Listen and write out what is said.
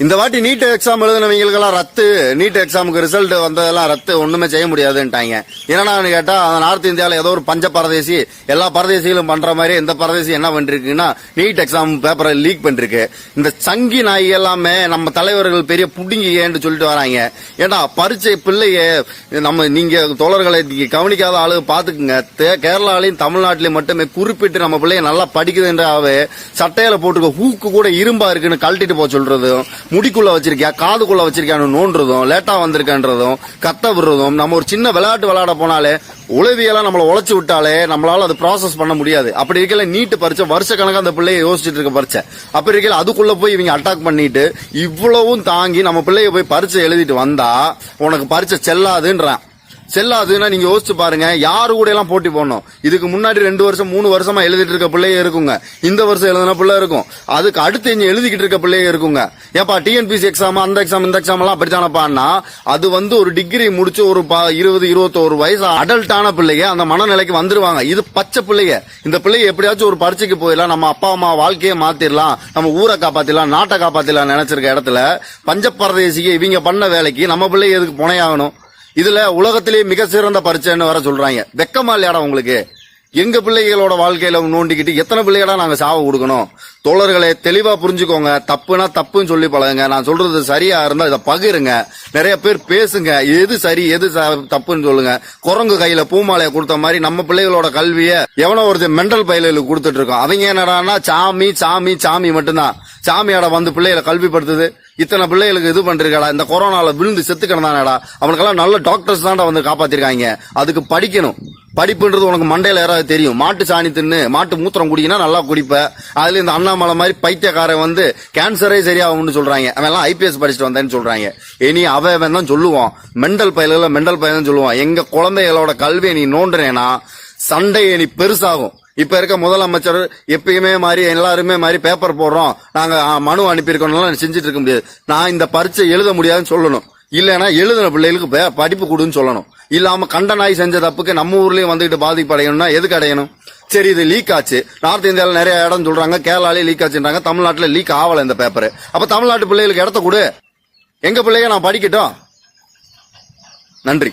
இந்த வாட்டி NEET exam எழுதினவங்களுக்கெல்லாம் ரத்து, நீட் எக்ஸாமுக்கு ரிசல்ட் வந்ததெல்லாம் ரத்து, ஒண்ணுமே செய்ய முடியாதுன்ட்டாங்க. என்னன்னு கேட்டா நார்த் இந்தியாவில் ஏதோ ஒரு பஞ்ச பரதேசி எல்லா பரதேசிகளும் பண்ற மாதிரி இந்த பரதேசி என்ன பண்ணிருக்குன்னா நீட் எக்ஸாம் பேப்பரை லீக் பண்ணிருக்கு. இந்த சங்கி நாய் எல்லாமே நம்ம தலைவர்கள் பெரிய புடிங்கின்னு சொல்லிட்டு வராங்க. ஏன்னா பரீட்சை பிள்ளைய நம்ம நீங்க தோழர்களை கவனிக்காத ஆளு பாத்துக்குங்க. கேரளாலையும் தமிழ்நாட்டிலையும் மட்டுமே குறிப்பிட்டு நம்ம பிள்ளைய நல்லா படிக்குதுன்றாவே சட்டையில போட்டுக்க ஹூக்கு கூட இரும்பா இருக்குன்னு கழட்டிட்டு போக சொல்றதும், முடிக்குள்ள வச்சிருக்கியா காதுக்குள்ள வச்சிருக்கியான்னு நோன்றதும், லேட்டா வந்திருக்கன்றதும், கத்த விடுறதும், நம்ம ஒரு சின்ன விளையாட்டு விளையாட போனாலே உளவியெல்லாம் நம்மளை உழைச்சு விட்டாலே நம்மளால அது ப்ராசஸ் பண்ண முடியாது. அப்படி இருக்கல நீட்டு பரிச்சை வருஷ கணக்கா அந்த பிள்ளைய யோசிச்சுட்டு இருக்க பரிச்சை. அப்படி இருக்கல அதுக்குள்ள போய் இவங்க அட்டாக் பண்ணிட்டு இவ்வளவும் தாங்கி நம்ம பிள்ளைய போய் பரிச்சை எழுதிட்டு வந்தா உனக்கு பரிச்சை செல்லாதுன்னா நீங்க யோசிச்சு பாருங்க. யாரு கூட எல்லாம் போட்டி போடணும்? இதுக்கு முன்னாடி 2 வருஷம் 3 வருஷமா எழுதிட்டு இருக்க பிள்ளைய இருக்குங்க, இந்த வருஷம் எழுதின பிள்ளை இருக்கும், அதுக்கு அடுத்து இங்க எழுதிக்கிட்டு இருக்க பிள்ளைய இருக்குங்க. ஏப்பா டிஎன்பிசி எக்ஸாம் அந்த எக்ஸாம் இந்த எக்ஸாம் எல்லாம் அப்படித்தானப்பான்னா அது ஒரு டிகிரி முடிச்சு ஒரு 20-21 வயசு அடல்ட்டான பிள்ளைங்க அந்த மனநிலைக்கு வந்துருவாங்க. இது பச்சை பிள்ளைங்க. இந்த பிள்ளைய எப்படியாச்சும் ஒரு பரீட்சைக்கு போயிடலாம், நம்ம அப்பா அம்மா வாழ்க்கையை மாத்திரலாம், நம்ம ஊரை காப்பாத்திடலாம், நாட்டை காப்பாத்திடலாம் நினைச்சிருக்க இடத்துல பஞ்சப்பரதேசிக்கு இவங்க பண்ண வேலைக்கு நம்ம பிள்ளைய எதுக்கு புனையாகணும்? இதுல உலகத்திலேயே மிக சிறந்த பரீட்சைன்னு வர சொல்றாங்க. வெக்கமா இல்லையாடா உங்களுக்கு? எங்க பிள்ளைகளோட வாழ்க்கையில நோண்டிக்கிட்டு எத்தனை பிள்ளைகளா நாங்க சாவ கொடுக்கணும்? தோழர்களை தெளிவா புரிஞ்சுக்கோங்க. தப்புனா தப்புன்னு சொல்லி பழகுங்க. நான் சொல்றது சரியா இருந்தா இதை பகிருங்க, நிறைய பேர் பேசுங்க, எது சரி எது தப்புன்னு சொல்லுங்க. குரங்கு கையில பூமாலைய கொடுத்த மாதிரி நம்ம பிள்ளைகளோட கல்விய எவனோ ஒரு மெண்டல் பயிலுக்கு கொடுத்துட்டு இருக்கோம். அவங்க என்னடான்னா சாமி சாமி சாமி மட்டும்தான். சாமியாட வந்து பிள்ளைகளை கல்விப்படுத்துது. இத்தனை பிள்ளைகளுக்கு இது பண்றீங்களா? இந்த கொரோனால விழுந்து செத்து கிடந்தானடா, அவனுக்கெல்லாம் நல்ல டாக்டர்ஸ் தான்டா வந்து காப்பாத்திருக்காங்க. அதுக்கு படிக்கணும். படிப்புன்றது உனக்கு மண்டையில யாராவது தெரியும்? மாட்டு சாணி தின்னு மாட்டு மூத்திரம் குடிக்கினா நல்லா குடிப்ப. அதுல இந்த அண்ணாமலை மாதிரி பைத்தியக்காரன் வந்து கேன்சரே சரியாகும்னு சொல்றாங்க. அவன் எல்லாம் ஐபிஎஸ் படிச்சுட்டு வந்தேன்னு சொல்றாங்க. இனி அவன் தான் சொல்லுவான், மெண்டல் பயிலும் சொல்லுவான். எங்க குழந்தைகளோட கல்வியை நீ நோண்டுனேனா சண்டையை நீ பெருசாகும். இப்ப இருக்க முதலமைச்சர் எப்பயுமே மாதிரி எல்லாருமே மாதிரி பேப்பர் போடுறோம், நாங்க மனு அனுப்பியிருக்கோம் செஞ்சுட்டு இருக்க முடியாது. நான் இந்த பரீட்சை எழுத முடியாதுன்னு சொல்லணும். இல்லைன்னா எழுதின பிள்ளைகளுக்கு படிப்பு கொடுன்னு சொல்லணும். இல்லாம கண்ட நாய் செஞ்ச தப்புக்கு நம்ம ஊர்லயும் வந்துட்டு பாதிப்படையணும்னா எதுக்கு அடையணும்? சரி, இது லீக் ஆச்சு. நார்த் இந்தியாவில் நிறைய இடம் சொல்றாங்க, கேரளாலே லீக் ஆச்சுன்றாங்க, தமிழ்நாட்டுல லீக் ஆகல இந்த பேப்பர். அப்ப தமிழ்நாட்டு பிள்ளைகளுக்கு இடத்த கொடு, எங்க பிள்ளைங்க நான் படிக்கட்டும். நன்றி.